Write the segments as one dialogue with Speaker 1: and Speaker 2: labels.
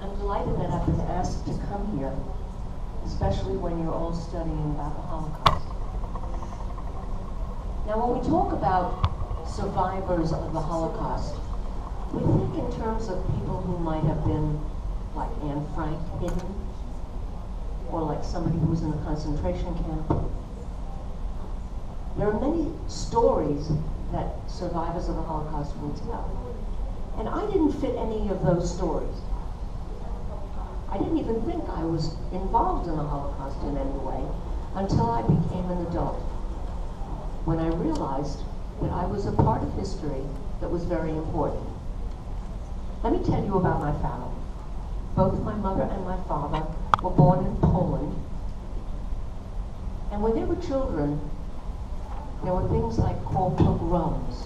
Speaker 1: I'm delighted that I've been asked to come here, especially when you're all studying about the Holocaust. Now, when we talk about survivors of the Holocaust, we think in terms of people who might have been, like Anne Frank, hidden, or like somebody who was in a concentration camp. There are many stories that survivors of the Holocaust will tell. And I didn't fit any of those stories. I didn't even think I was involved in the Holocaust in any way until I became an adult, when I realized that I was a part of history that was very important. Let me tell you about my family. Both my mother and my father were born in Poland. And when they were children, there were things like called pogroms,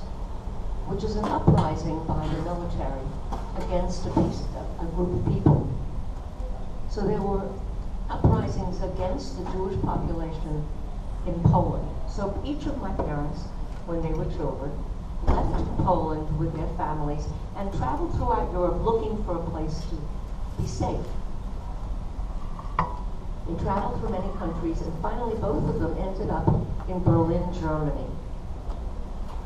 Speaker 1: which is an uprising by the military against a group of people. So there were uprisings against the Jewish population in Poland. So each of my parents, when they were children, left Poland with their families and traveled throughout Europe looking for a place to be safe. They traveled through many countries, and finally both of them ended up in Berlin, Germany.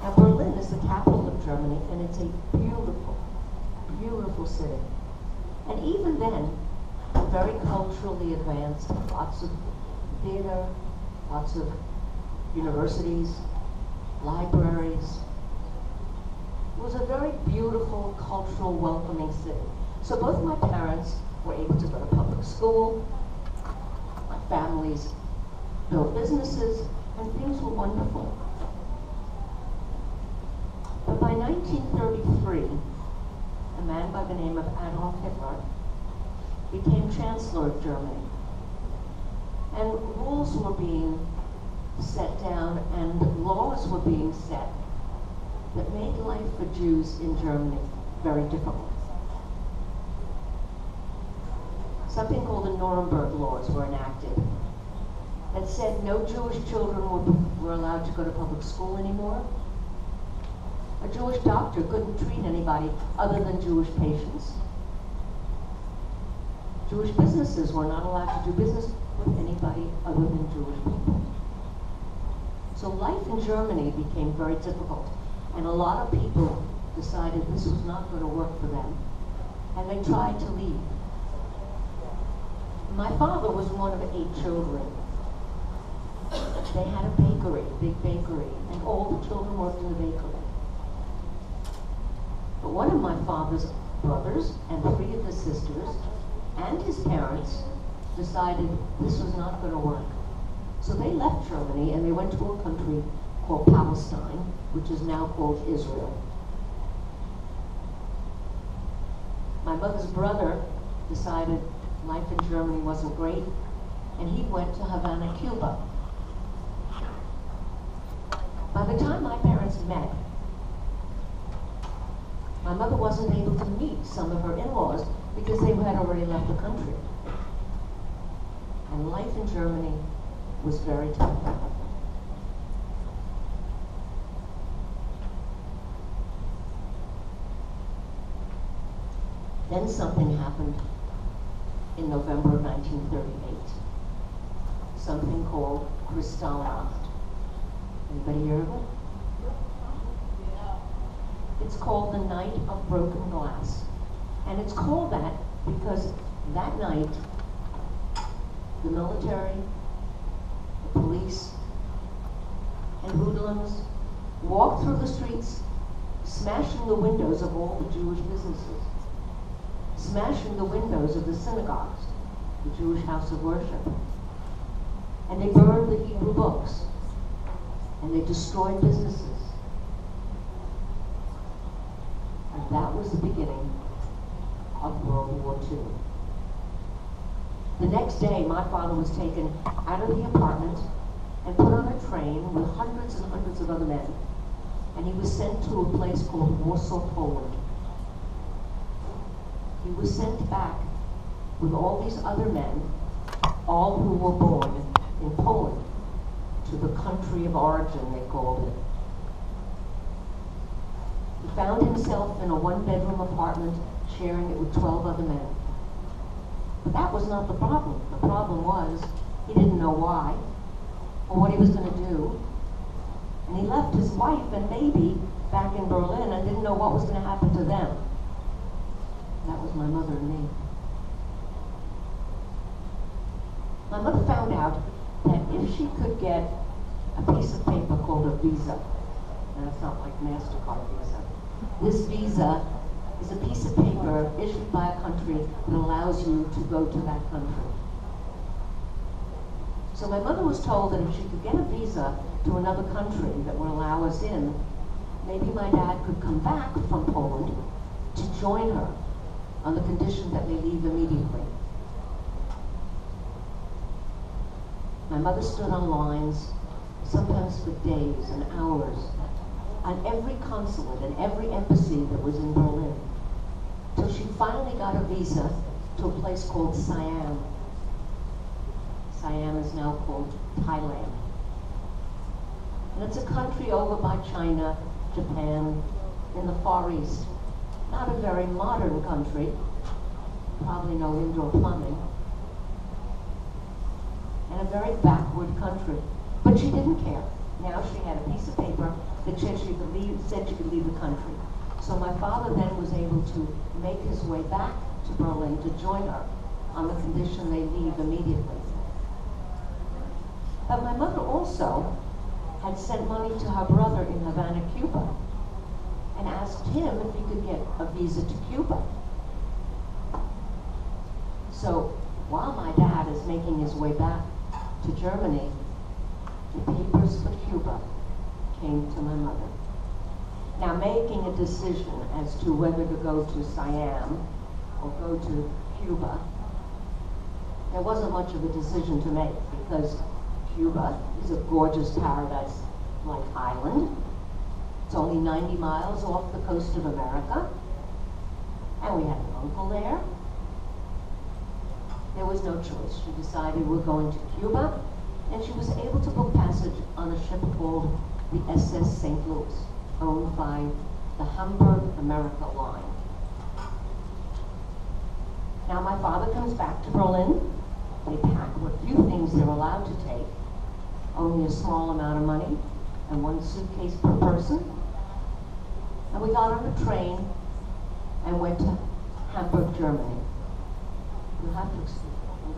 Speaker 1: Now, Berlin is the capital of Germany, and it's a beautiful, beautiful city. And even then, very culturally advanced, lots of theater, lots of universities, libraries. It was a very beautiful, cultural, welcoming city. So both my parents were able to go to public school, my families built businesses, and things were wonderful. But by 1933, a man by the name of Adolf Hitler became Chancellor of Germany. And rules were being set down and laws were being set that made life for Jews in Germany very difficult. Something called the Nuremberg laws were enacted that said no Jewish children were allowed to go to public school anymore. A Jewish doctor couldn't treat anybody other than Jewish patients. Jewish businesses were not allowed to do business with anybody other than Jewish people. So life in Germany became very difficult, and a lot of people decided this was not going to work for them, and they tried to leave. My father was one of 8 children. They had a bakery, a big bakery, and all the children worked in the bakery. But one of my father's brothers and 3 of his sisters and his parents decided this was not going to work. So they left Germany and they went to a country called Palestine, which is now called Israel. My mother's brother decided life in Germany wasn't great, and he went to Havana, Cuba. By the time my parents met, my mother wasn't able to meet some of her in-laws because they had already left the country. And life in Germany was very tough. Then something happened in November of 1938. Something called Kristallnacht. Anybody hear of it? It's called the Night of Broken Glass. And it's called that because that night, the military, the police, and hoodlums walked through the streets, smashing the windows of all the Jewish businesses, smashing the windows of the synagogues, the Jewish house of worship. And they burned the Hebrew books, and they destroyed businesses. And that was the beginning of World War II. The next day, my father was taken out of the apartment and put on a train with hundreds and hundreds of other men. And he was sent to a place called Warsaw, Poland. He was sent back with all these other men, all who were born in Poland, to the country of origin, they called it. He found himself in a one-bedroom apartment sharing it with 12 other men. But that was not the problem. The problem was he didn't know why or what he was going to do. And he left his wife and baby back in Berlin and didn't know what was going to happen to them. That was my mother and me. My mother found out that if she could get a piece of paper called a visa, and it's not like MasterCard visa, this visa is a piece of paper issued by a country that allows you to go to that country. So my mother was told that if she could get a visa to another country that would allow us in, maybe my dad could come back from Poland to join her on the condition that they leave immediately. My mother stood on lines, sometimes for days and hours, on every consulate and every embassy that was in Berlin, till she finally got a visa to a place called Siam. Siam is now called Thailand. And it's a country over by China, Japan, in the Far East. Not a very modern country, probably no indoor plumbing, and a very backward country. But she didn't care. Now she had a piece of paper that said she could leave the country. So my father then was able to make his way back to Berlin to join her on the condition they leave immediately. But my mother also had sent money to her brother in Havana, Cuba, and asked him if he could get a visa to Cuba. So while my dad is making his way back to Germany, the papers for Cuba came to my mother. Now, making a decision as to whether to go to Siam or go to Cuba, there wasn't much of a decision to make, because Cuba is a gorgeous paradise-like island. It's only 90 miles off the coast of America, and we had an uncle there. There was no choice. She decided we're going to Cuba, and she was able to book passage on a ship called the SS St. Louis, owned by the Hamburg America line. Now my father comes back to Berlin. They pack what few things they're allowed to take, only a small amount of money, and one suitcase per person. And we got on a train and went to Hamburg, Germany. You have to excuse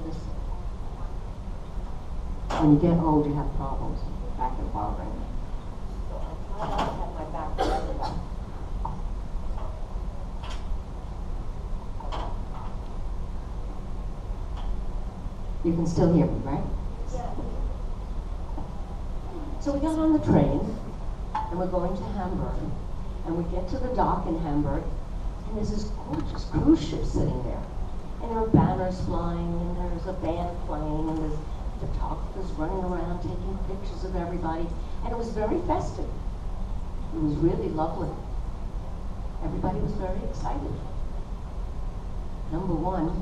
Speaker 1: this. When you get old, you have problems. Back and bothering me. So I have my back together. You can still hear me, right? Yeah. So we got on the train, and we're going to Hamburg. And we get to the dock in Hamburg, and there's this gorgeous cruise ship sitting there. And there are banners flying, and there's a band playing, and there's photographers running around taking pictures of everybody. And it was very festive. It was really lovely. Everybody was very excited. Number one,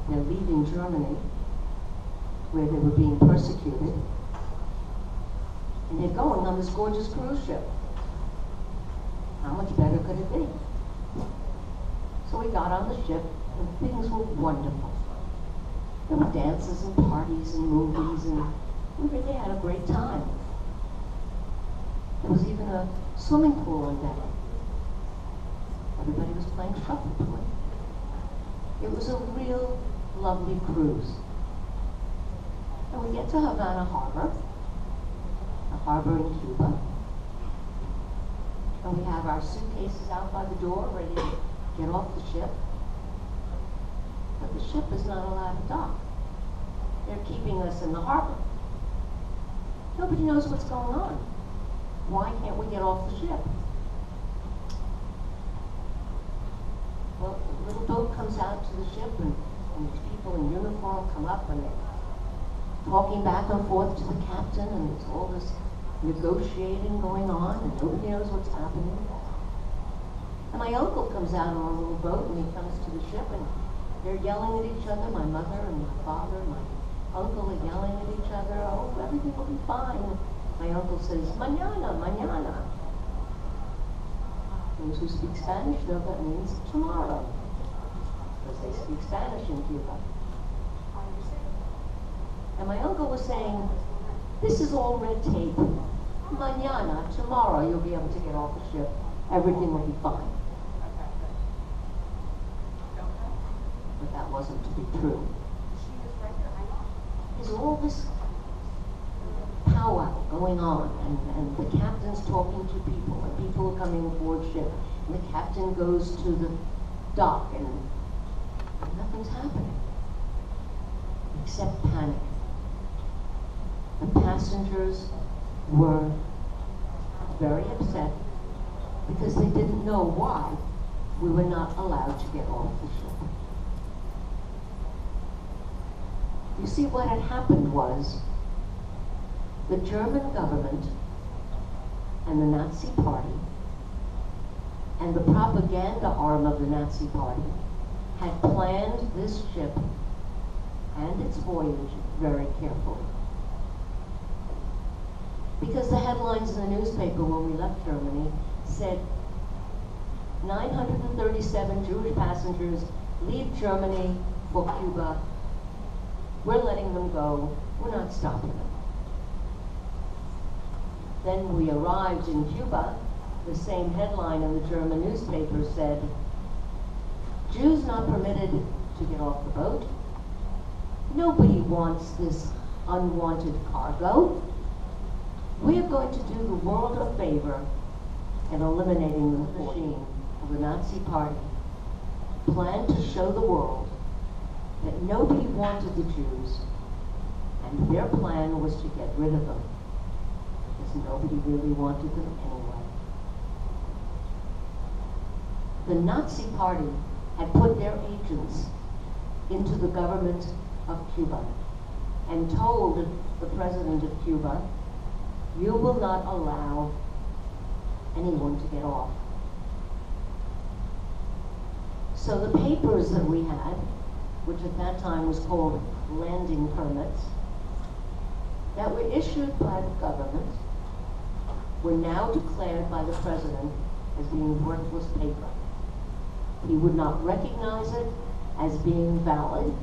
Speaker 1: they're leaving Germany, where they were being persecuted, and they're going on this gorgeous cruise ship. How much better could it be? So we got on the ship, and things were wonderful. There were dances and parties and movies, and we really had a great time. There was even a swimming pool on deck. Everybody was playing shuffleboard. It was a real lovely cruise. And we get to Havana Harbor, a harbor in Cuba. And we have our suitcases out by the door, ready to get off the ship. But the ship is not allowed to dock. They're keeping us in the harbor. Nobody knows what's going on. Why can't we get off the ship? Well, the little boat comes out to the ship, and these people in uniform come up, and they're talking back and forth to the captain, and there's all this negotiating going on, and nobody knows what's happening. And my uncle comes out on a little boat, and he comes to the ship, and they're yelling at each other. My mother and my father and my uncle are yelling at each other. Oh, everything will be fine. My uncle says, mañana, mañana. Those who speak Spanish know that means tomorrow, because they speak Spanish in Cuba. And my uncle was saying, this is all red tape. Mañana, tomorrow, you'll be able to get off the ship. Everything will be fine. But that wasn't to be true. There's all this powwow going on, and the captain's talking to people, and people are coming aboard ship, and the captain goes to the dock, and nothing's happening except panic. The passengers were very upset because they didn't know why we were not allowed to get off the ship. You see, what had happened was the German government and the Nazi Party and the propaganda arm of the Nazi Party had planned this ship and its voyage very carefully. Because the headlines in the newspaper when we left Germany said 937 Jewish passengers leave Germany for Cuba. We're letting them go. We're not stopping them. Then we arrived in Cuba. The same headline in the German newspaper said, Jews not permitted to get off the boat. Nobody wants this unwanted cargo. We're going to do the world a favor in eliminating the machine of the Nazi Party, planned to show the world that nobody wanted the Jews, and their plan was to get rid of them, because nobody really wanted them anyway. The Nazi Party had put their agents into the government of Cuba and told the president of Cuba, you will not allow anyone to get off. So the papers that we had, which at that time was called landing permits, that were issued by the government, were now declared by the president as being worthless paper. He would not recognize it as being valid,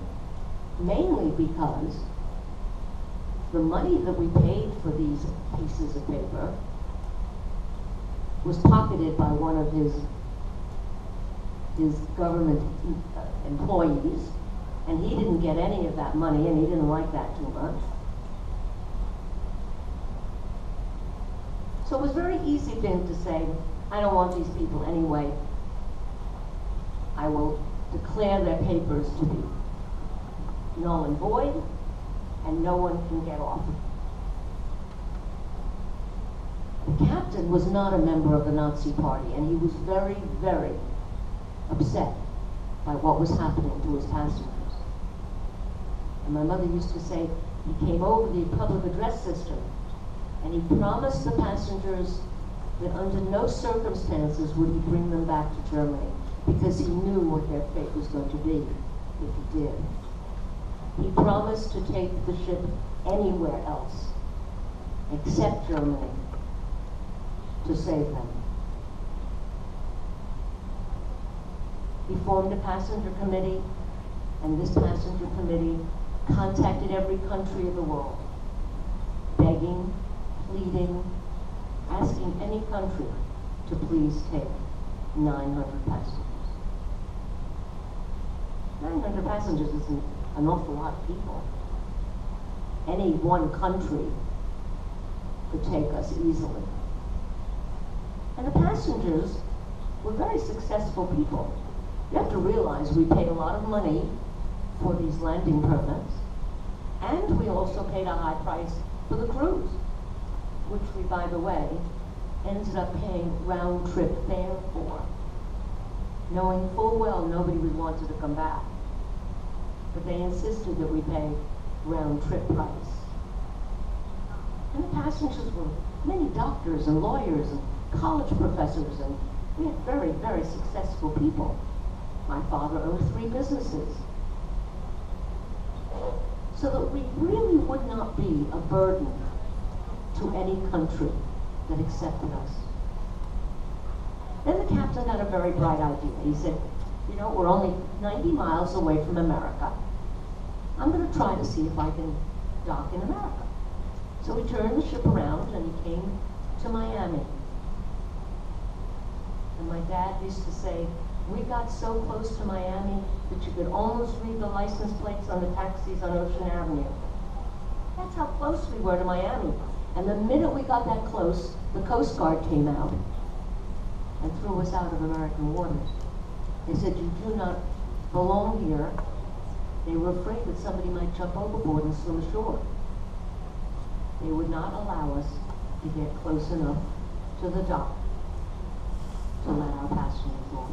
Speaker 1: mainly because the money that we paid for these pieces of paper was pocketed by one of his government employees, and he didn't get any of that money, and he didn't like that too much. So it was very easy for him to say, I don't want these people anyway. I will declare their papers to be null and void, and no one can get off. The captain was not a member of the Nazi Party, and he was very, very upset by what was happening to his passengers. And my mother used to say he came over the public address system, and he promised the passengers that under no circumstances would he bring them back to Germany, because he knew what their fate was going to be if he did. He promised to take the ship anywhere else except Germany to save them. He formed a passenger committee, and this passenger committee contacted every country of the world, begging, pleading, asking any country to please take 900 passengers. 900 passengers isn't an awful lot of people. Any one country could take us easily. And the passengers were very successful people. You have to realize we paid a lot of money for these landing permits, and we also paid a high price for the cruise, which we, by the way, ended up paying round-trip fare for, knowing full well nobody would want to come back. But they insisted that we pay round-trip price. And the passengers were many doctors and lawyers and college professors, and we had very, very successful people. My father owned 3 businesses. So that we really would not be a burden to any country that accepted us. Then the the captain had a very bright idea. He said, you know, we're only 90 miles away from America. I'm going to try to see if I can dock in America. So he turned the ship around and he came to Miami. And my dad used to say, we got so close to Miami that you could almost read the license plates on the taxis on Ocean Avenue. That's how close we were to Miami. And the minute we got that close, the Coast Guard came out and threw us out of American waters. They said, you do not belong here. They were afraid that somebody might jump overboard and swim ashore. They would not allow us to get close enough to the dock to let our passengers off.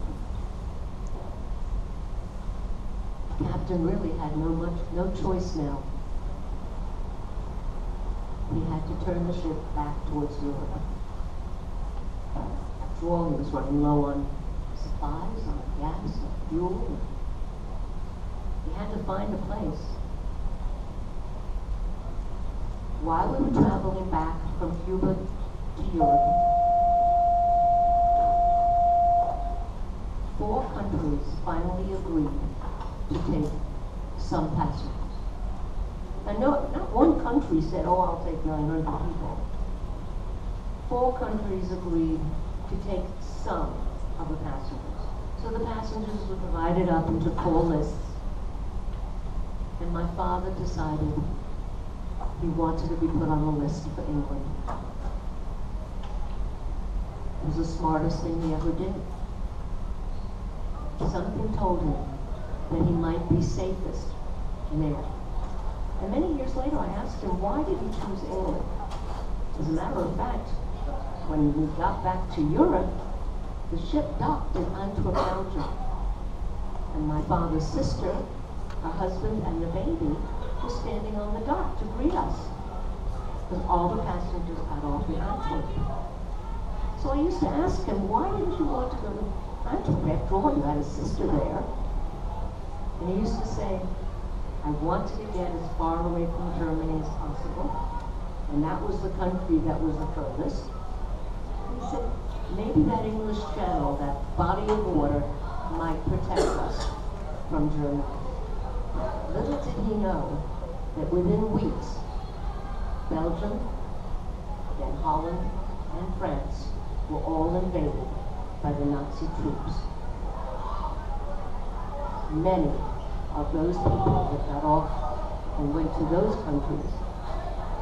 Speaker 1: The captain really had no choice now. He had to turn the ship back towards Europe. After all, he was running low on supplies, on gas, on fuel. He had to find a place. While we were traveling back from Cuba to Europe, 4 countries finally agreed to take some passengers. And not one country said, oh, I'll take 900 people. 4 countries agreed to take some of the passengers. So the passengers were divided up into 4 lists. And my father decided he wanted to be put on the list for England. It was the smartest thing he ever did. Something told him that he might be safest there. And many years later I asked him, why did he choose England? As a matter of fact, when we got back to Europe, the ship docked in Antwerp, Belgium. And my father's sister, her husband, and the baby were standing on the dock to greet us, because all the passengers got off in Antwerp. So I used to ask him, why didn't you want to go to Antwerp? After all, you had a sister there. And he used to say, I wanted to get as far away from Germany as possible, and that was the country that was the furthest. He said, maybe that English Channel, that body of water, might protect us from Germany. Little did he know that within weeks, Belgium, then Holland, and France were all invaded by the Nazi troops. Many of those people that got off and went to those countries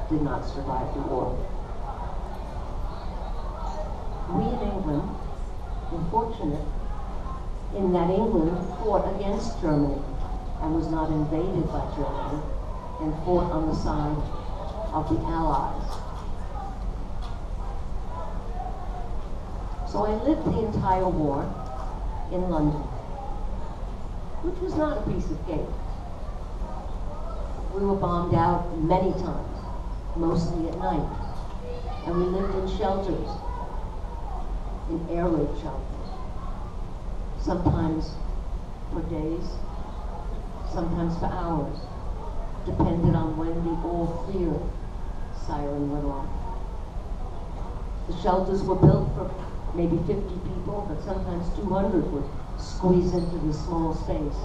Speaker 1: did not survive the war. We in England were fortunate in that England fought against Germany and was not invaded by Germany and fought on the side of the Allies. So I lived the entire war in London, which was not a piece of cake. We were bombed out many times, mostly at night. And we lived in shelters, in air raid shelters. Sometimes for days, sometimes for hours, depended on when the all clear siren went off. The shelters were built for maybe 50 people, but sometimes 200 would squeeze into this small space.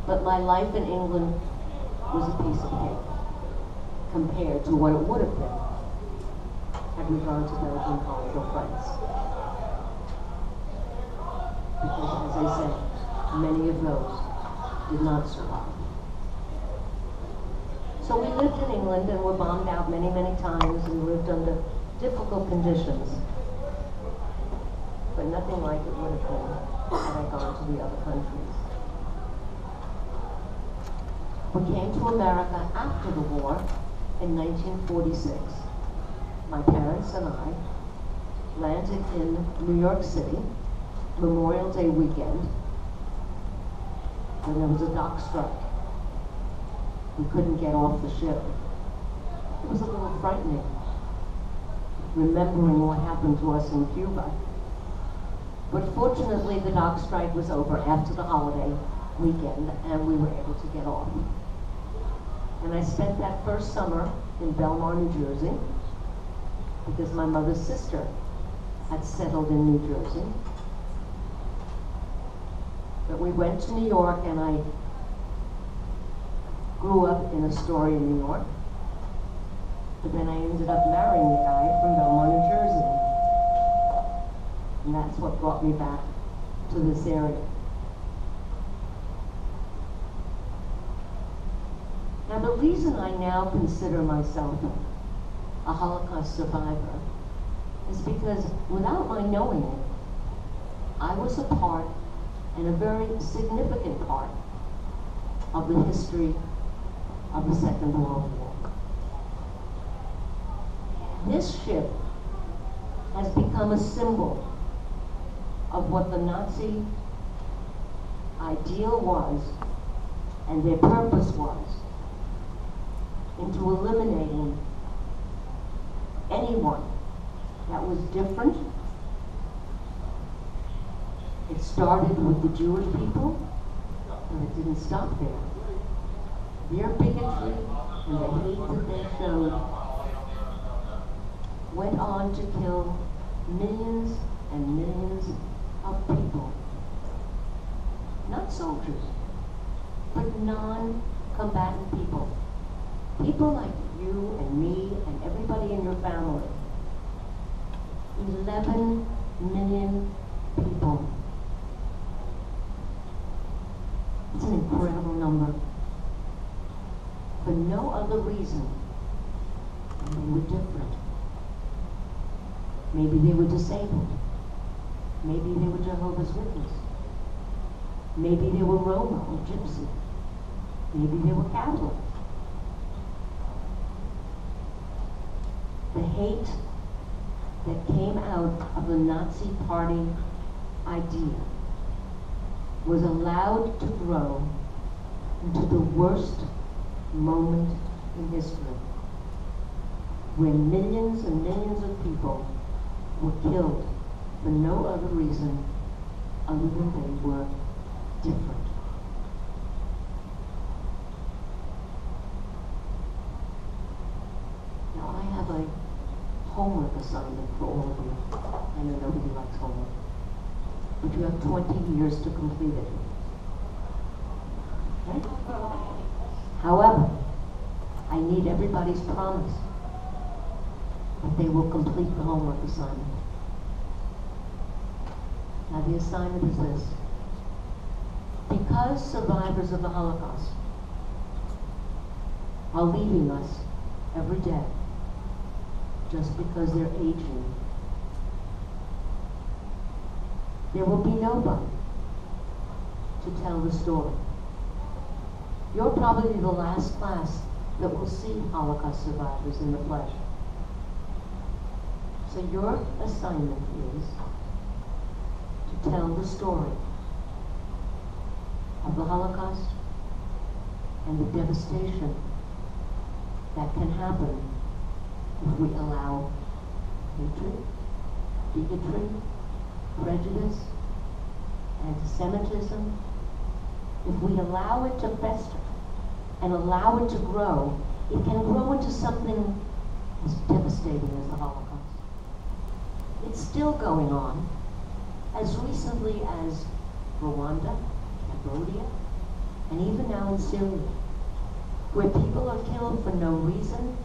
Speaker 1: But my life in England was a piece of cake compared to what it would have been had we gone to Belgium, Holland, or France. Because, as I said, many of those did not survive. So we lived in England and were bombed out many, many times and lived under difficult conditions. But nothing like it would have been had I gone to the other countries. We came to America after the war in 1946. My parents and I landed in New York City, Memorial Day weekend, when there was a dock strike. We couldn't get off the ship. It was a little frightening, remembering what happened to us in Cuba. But fortunately, the dock strike was over after the holiday weekend, and we were able to get off. And I spent that first summer in Belmar, New Jersey, because my mother's sister had settled in New Jersey. But we went to New York, and I grew up in Astoria, New York. But then I ended up marrying a guy from Belmont, New Jersey. And that's what brought me back to this area. Now, the reason I now consider myself a Holocaust survivor is because without my knowing it, I was a part, and a very significant part, of the history of the Second World War. This ship has become a symbol of what the Nazi ideal was and their purpose was into eliminating anyone that was different. It started with the Jewish people, and it didn't stop there. Their bigotry and the hate that they showed went on to kill millions and millions of people. Not soldiers, but non-combatant people. People like you and me and everybody in your family. 11 million people. It's an incredible number. For no other reason than they were different. Maybe they were disabled. Maybe they were Jehovah's Witness. Maybe they were Roma or Gypsy. Maybe they were Catholic. The hate that came out of the Nazi Party idea was allowed to grow into the worst moment in history, where millions and millions of people were killed for no other reason other than they were different. Now I have a homework assignment for all of you. I know nobody likes homework, but you have 20 years to complete it. Okay? However, I need everybody's promise that they will complete the homework assignment. Now the assignment is this. Because survivors of the Holocaust are leaving us every day just because they're aging, there will be nobody to tell the story. You're probably the last class that will see Holocaust survivors in the flesh. So your assignment is to tell the story of the Holocaust and the devastation that can happen if we allow hatred, bigotry, prejudice, anti-Semitism. If we allow it to fester and allow it to grow, it can grow into something as devastating as the Holocaust. It's still going on, as recently as Rwanda, Cambodia, and even now in Syria, where people are killed for no reason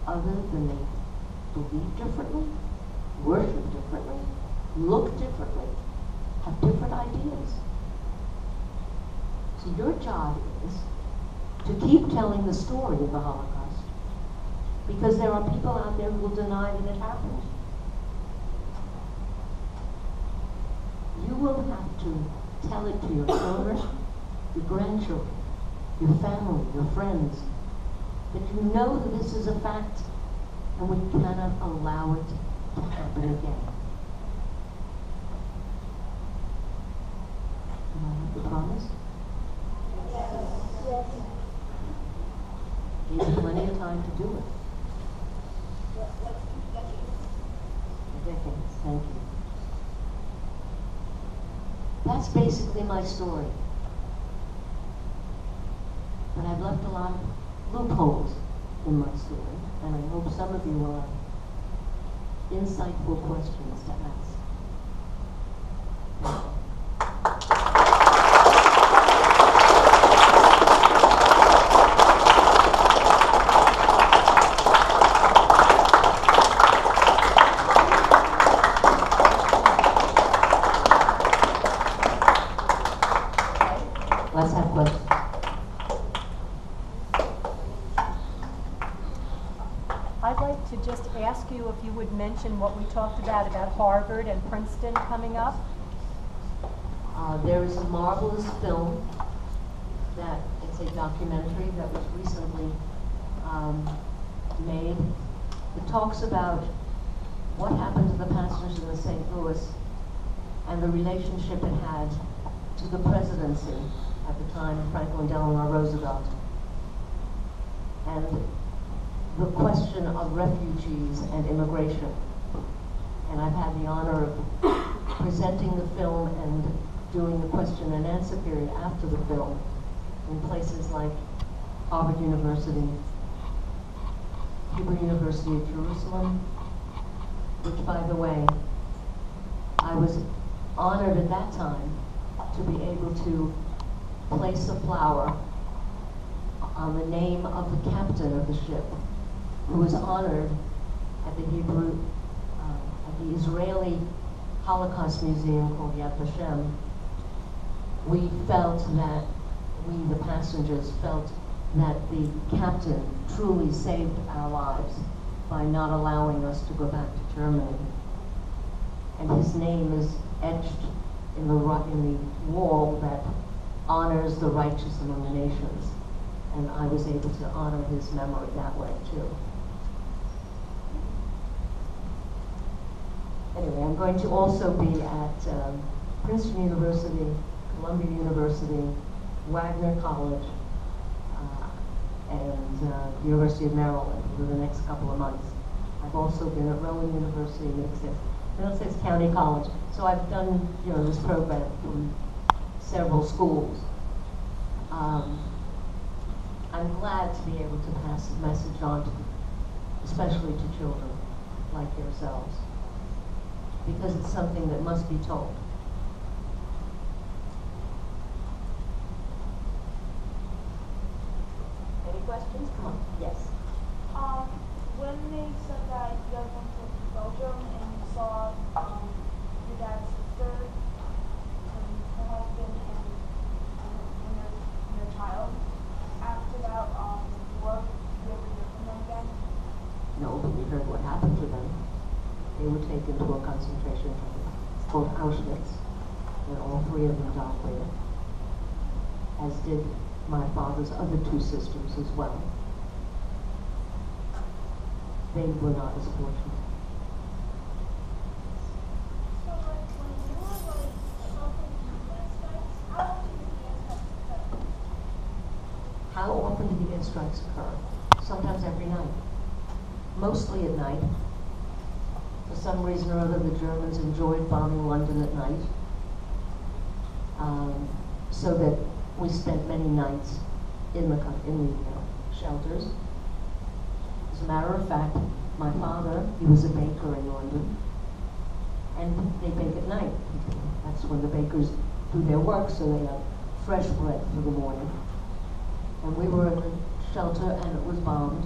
Speaker 1: other than they believe differently, worship differently, look differently, have different ideas. So your job is to keep telling the story of the Holocaust, because there are people out there who will deny that it happened. You will have to tell it to your children, your grandchildren, your family, your friends, that you know that this is a fact and we cannot allow it to happen again. Do I have the promise?
Speaker 2: Yes.
Speaker 1: Give you plenty of time to do it. Decades, thank you. That's basically my story. But I've left a lot of loopholes in my story, and I hope some of you will insightful questions to ask. Let's have questions.
Speaker 2: I'd like to just ask you if you would mention what we talked about Harvard and Princeton coming up.
Speaker 1: There is a marvelous film that, it's a documentary that was recently made. It talks about what happened to the passengers in the St. Louis and the relationship it had to the presidency at the time, Franklin Delano Roosevelt, and the question of refugees and immigration. And I've had the honor of presenting the film and doing the question and answer period after the film in places like Harvard University, Hebrew University of Jerusalem, which, by the way, I was honored at that time to be able to place a flower on the name of the captain of the ship, who was honored at the at the Israeli Holocaust Museum called Yad Vashem. We felt that, we the passengers felt that the captain truly saved our lives by not allowing us to go back to Germany. And his name is etched in the wall that honors the righteous among the nations. And I was able to honor his memory that way too. Anyway, I'm going to also be at Princeton University, Columbia University, Wagner College, and the University of Maryland for the next couple of months. I've also been at Rowan University, Middlesex County College. So I've done, this program from several schools. I'm glad to be able to pass the message on to, especially to children like yourselves, because it's something that must be told. Any questions? Come on. Yes.
Speaker 3: When they said that you guys went to Belgium and you saw your dad's sister and her husband and your child, after that, work, did you ever hear from them again?
Speaker 1: No, but we heard what happened to them. They were taken to a concentration camp. It's called Auschwitz, and all three of them died there, as did my father's other two sisters as well. They were not as fortunate.
Speaker 3: So, when you were, helping the strikes, how often did the air strikes occur?
Speaker 1: How often do the airstrikes occur? Sometimes every night. Mostly at night. For some reason or other, the Germans enjoyed bombing London at night. So that we spent many nights in the shelters. As a matter of fact, my father, he was a baker in London, and they bake at night. That's when the bakers do their work, so they have fresh bread for the morning. And we were in the shelter, and it was bombed.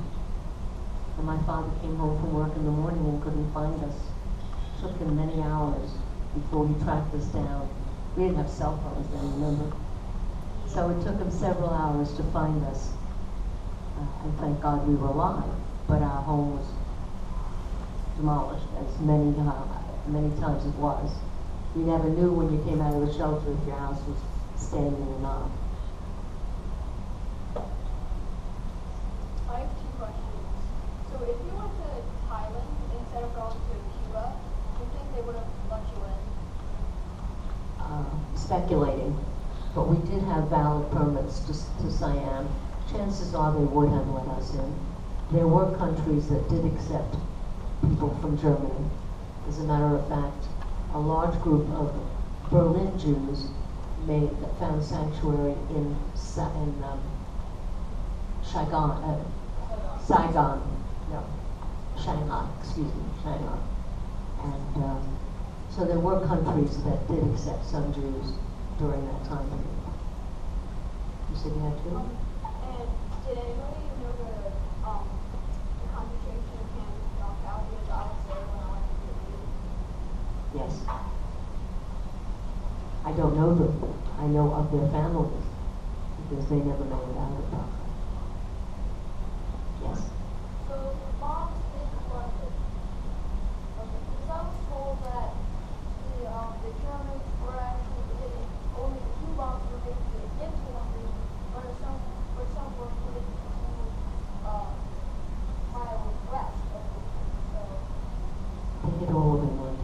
Speaker 1: And my father came home from work in the morning and couldn't find us. It took him many hours before he tracked us down. We didn't have cell phones then, remember? So it took him several hours to find us. And thank God we were alive, but our home was demolished, as many times it was. You never knew when you came out of the shelter if your house was standing or not.
Speaker 3: I have two questions. So if you went to Thailand instead of going to Cuba, do you think they would have let you in?
Speaker 1: Speculating, but we did have valid permits to Siam. Chances are they would have let us in. There were countries that did accept people from Germany. As a matter of fact, a large group of Berlin Jews found sanctuary in Saigon, Shanghai, Shanghai. And so there were countries that did accept some Jews during that time period. You said you had two?
Speaker 3: And did anybody know the concentration camp knockout? Because I was there when I went to the
Speaker 1: Yes. I don't know them. I know of their families because they never made it out of Prague. Yes.
Speaker 3: So the bombs hit London. Okay, because I was told that the Germans were actually hitting only two bombs were making it into London, but some were hitting only miles west of London. So
Speaker 1: They hit all of England,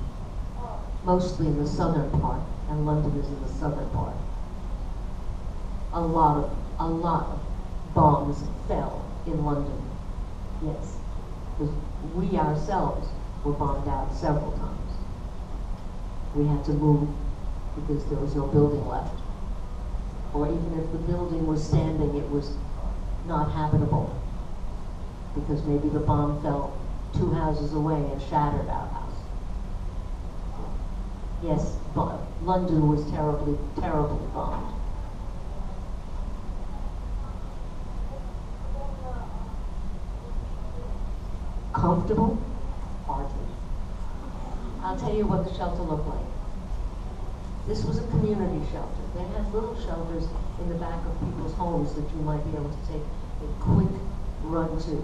Speaker 1: mostly in the southern part, and London is in the southern part. A lot of bombs fell in London. Yes, because we ourselves were bombed out several times. We had to move because there was no building left. Or even if the building was standing, it was not habitable because maybe the bomb fell 2 houses away and shattered our house. Yes, London was terribly, terribly bombed. Comfortable? Hardly. I'll tell you what the shelter looked like. This was a community shelter. They had little shelters in the back of people's homes that you might be able to take a quick run to.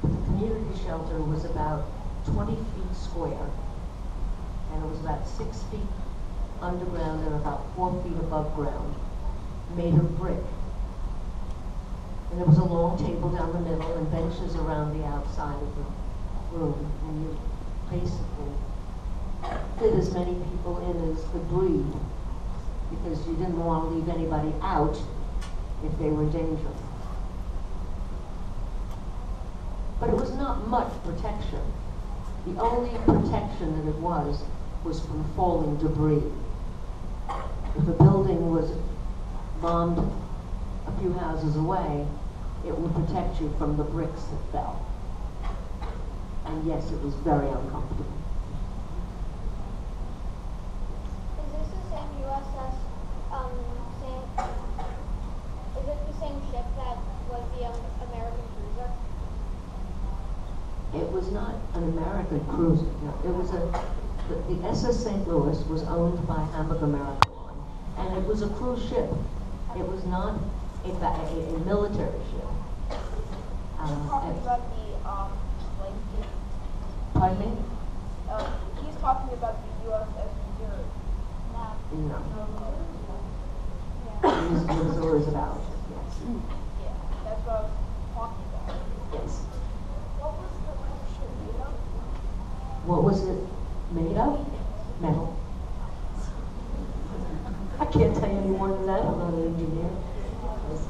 Speaker 1: But the community shelter was about 20 feet square, and it was about 6 feet underground and about 4 feet above ground, made of brick. And there was a long table down the middle and benches around the outside of the room, and you basically fit as many people in as could breathe, because you didn't want to leave anybody out if they were in danger. But it was not much protection. The only protection that it was from falling debris. If a building was bombed a few houses away, it would protect you from the bricks that fell. And yes, it was very uncomfortable.
Speaker 3: is this the same USS? Is it the same ship that was the American cruiser?
Speaker 1: It was not an American cruiser. No, it was the SS St. Louis was owned by Hamburg America Line, and it was a cruise ship. It was not a military ship.
Speaker 3: He's talking about the
Speaker 1: Pardon me?
Speaker 3: he's talking about the USS Missouri.
Speaker 1: No. It was always about. Yes.
Speaker 3: Yeah, that's what I was talking about.
Speaker 1: Yes.
Speaker 3: What was the ship made of?
Speaker 1: What was it made of? Metal. I can't tell you any more than that. I'm not an engineer. Yes.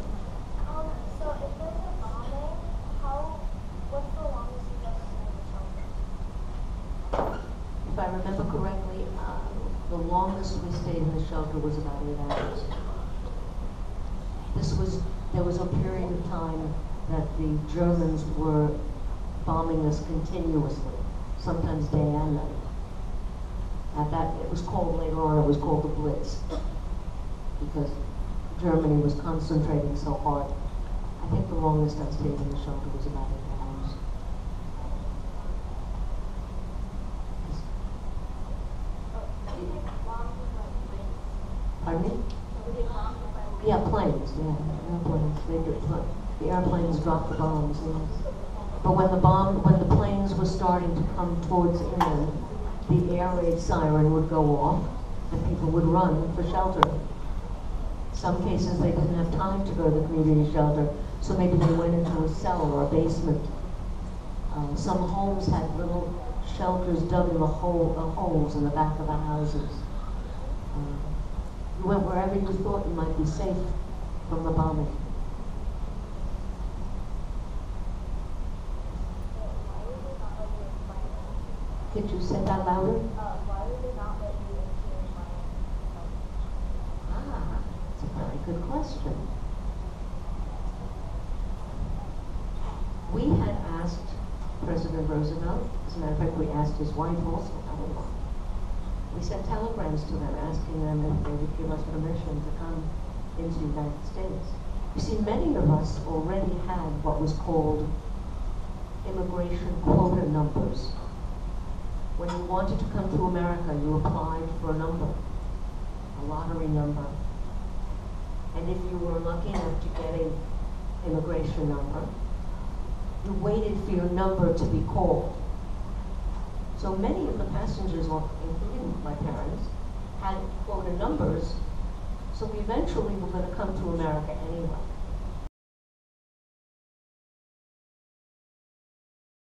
Speaker 3: So if there's a bombing, what's the longest you guys stayed in the shelter?
Speaker 1: If I remember correctly, the longest we stayed in the shelter was about 8 hours. There was a period of time that the Germans were bombing us continuously, sometimes day and night. It was called later on, it was called the Blitz, because Germany was concentrating so hard. I think the longest I stayed in the shelter was about 8 hours. Pardon me? Yeah, planes, yeah, airplanes. The airplanes dropped the bombs, yes. But when the planes were starting to come towards England, the air raid siren would go off, and people would run for shelter. Some cases they didn't have time to go to the community shelter, so maybe they went into a cellar or a basement. Some homes had little shelters dug in the holes in the back of the houses. You went wherever you thought you might be safe from the bombing. Could you say that louder?
Speaker 3: Why would they not let you into my
Speaker 1: That's a very good question. We had asked President Roosevelt, as a matter of fact, we asked his wife also, anyone. We sent telegrams to them asking them if they would give us permission to come into the United States. You see, many of us already had what was called immigration quota numbers. When you wanted to come to America, you applied for a number, a lottery number. And if you were lucky enough to get an immigration number, you waited for your number to be called. So many of the passengers, including my parents, had quota numbers, so we eventually were going to come to America anyway.